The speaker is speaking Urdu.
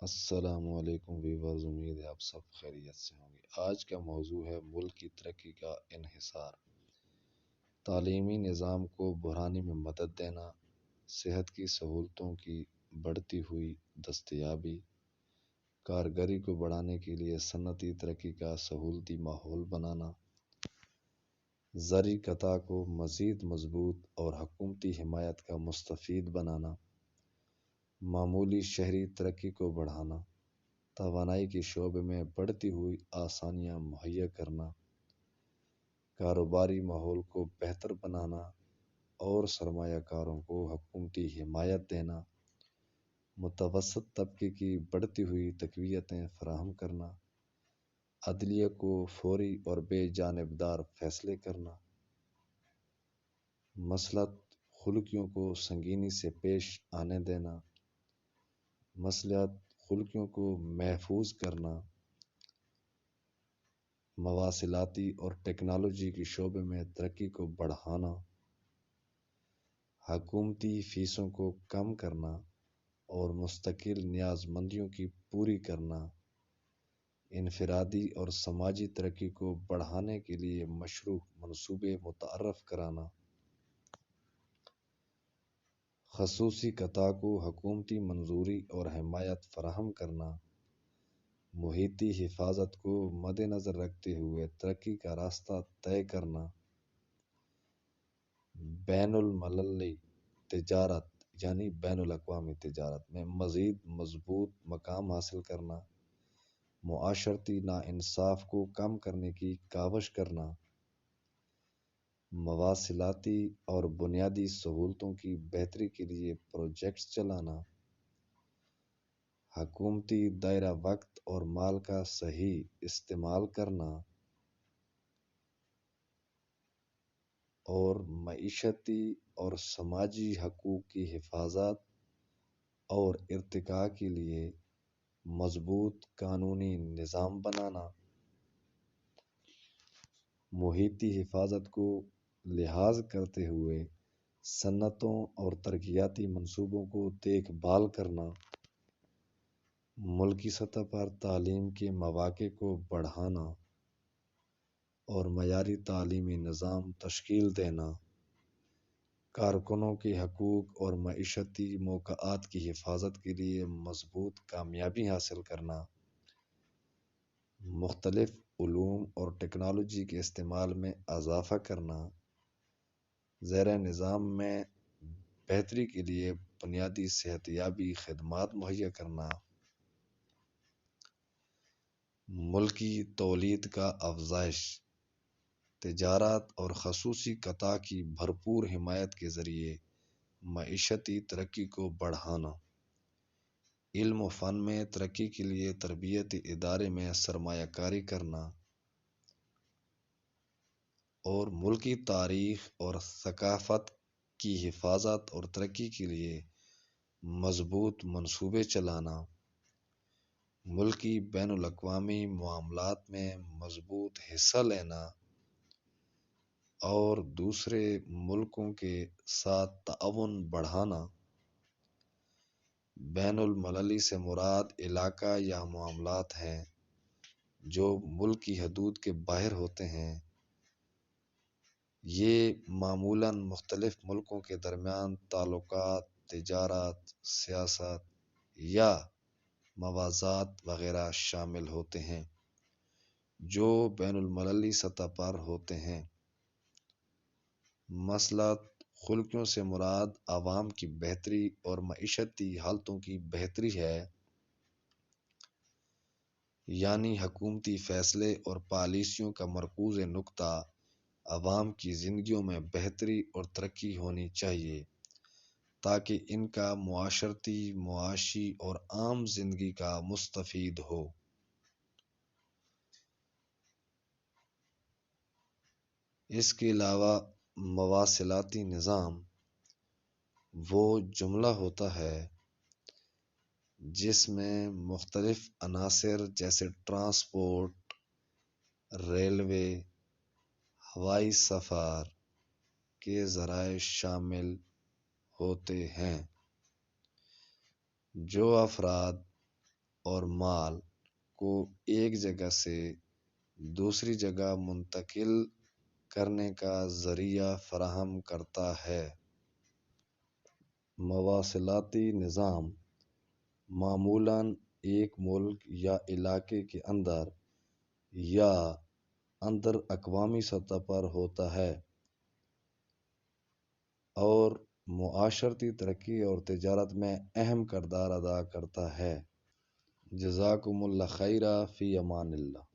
السلام علیکم ویورز، امید ہے آپ سب خیریت سے ہوں گے۔ آج کا موضوع ہے ملک کی ترقی کا انحصار، تعلیمی نظام کو بڑھانے میں مدد دینا، صحت کی سہولتوں کی بڑھتی ہوئی دستیابی، کارگری کو بڑھانے کے لیے صنعتی ترقی کا سہولتی ماحول بنانا، زرعی قطاع کو مزید مضبوط اور حکومتی حمایت کا مستفید بنانا، معمولی شہری ترقی کو بڑھانا، توانائی کے شعبے میں بڑھتی ہوئی آسانیاں مہیا کرنا، کاروباری ماحول کو بہتر بنانا اور سرمایہ کاروں کو حکومتی حمایت دینا، متوسط طبقے کی بڑھتی ہوئی تقویتیں فراہم کرنا، عدلیہ کو فوری اور بے جانبدار فیصلے کرنا، مسلط خلقیوں کو سنگینی سے پیش آنے دینا، مصلحت خلقیوں کو محفوظ کرنا، مواصلاتی اور ٹیکنالوجی کے شعبے میں ترقی کو بڑھانا، حکومتی فیسوں کو کم کرنا اور مستقل نیاز مندیوں کی پوری کرنا، انفرادی اور سماجی ترقی کو بڑھانے کے لیے مشروع منصوبے متعارف کرانا، خصوصی قطاع کو حکومتی منظوری اور حمایت فراہم کرنا، محیطی حفاظت کو مد نظر رکھتے ہوئے ترقی کا راستہ طے کرنا، بین المللی تجارت یعنی بین الاقوامی تجارت میں مزید مضبوط مقام حاصل کرنا، معاشرتی ناانصاف کو کم کرنے کی کاوش کرنا، مواصلاتی اور بنیادی سہولتوں کی بہتری کے لیے پروجیکٹس چلانا، حکومتی دائرہ وقت اور مال کا صحیح استعمال کرنا اور معیشتی اور سماجی حقوق کی حفاظت اور ارتقاء کے لیے مضبوط قانونی نظام بنانا، محیطی حفاظت کو لحاظ کرتے ہوئے صنعتوں اور ترقیاتی منصوبوں کو دیکھ بھال کرنا، ملکی سطح پر تعلیم کے مواقع کو بڑھانا اور معیاری تعلیمی نظام تشکیل دینا، کارکنوں کے حقوق اور معیشتی موقعات کی حفاظت کے لیے مضبوط کامیابی حاصل کرنا، مختلف علوم اور ٹیکنالوجی کے استعمال میں اضافہ کرنا، زیر نظام میں بہتری کے لیے بنیادی صحتیابی خدمات مہیا کرنا، ملکی تولید کا افزائش، تجارت اور خصوصی قطاع کی بھرپور حمایت کے ذریعے معیشتی ترقی کو بڑھانا، علم و فن میں ترقی کے لیے تربیتی ادارے میں سرمایہ کاری کرنا اور ملکی تاریخ اور ثقافت کی حفاظت اور ترقی کے لیے مضبوط منصوبے چلانا، ملکی بین الاقوامی معاملات میں مضبوط حصہ لینا اور دوسرے ملکوں کے ساتھ تعاون بڑھانا، بین المللی سے مراد علاقہ یا معاملات ہیں جو ملک کی حدود کے باہر ہوتے ہیں۔ یہ معمولاً مختلف ملکوں کے درمیان تعلقات، تجارت، سیاست یا موازات وغیرہ شامل ہوتے ہیں جو بین المللی سطح پر ہوتے ہیں۔ مصلحت خلقیوں سے مراد عوام کی بہتری اور معیشتی حالتوں کی بہتری ہے، یعنی حکومتی فیصلے اور پالیسیوں کا مرکوز نقطہ عوام کی زندگیوں میں بہتری اور ترقی ہونی چاہیے تاکہ ان کا معاشرتی، معاشی اور عام زندگی کا مستفید ہو۔ اس کے علاوہ مواصلاتی نظام وہ جملہ ہوتا ہے جس میں مختلف عناصر جیسے ٹرانسپورٹ، ریلوے، ہوائی سفر کے ذرائع شامل ہوتے ہیں، جو افراد اور مال کو ایک جگہ سے دوسری جگہ منتقل کرنے کا ذریعہ فراہم کرتا ہے۔ مواصلاتی نظام معمولاً ایک ملک یا علاقے کے اندر یا انتر اقوامی سطح پر ہوتا ہے اور معاشرتی ترقی اور تجارت میں اہم کردار ادا کرتا ہے۔ جزاکم اللہ خیرا، فی امان اللہ۔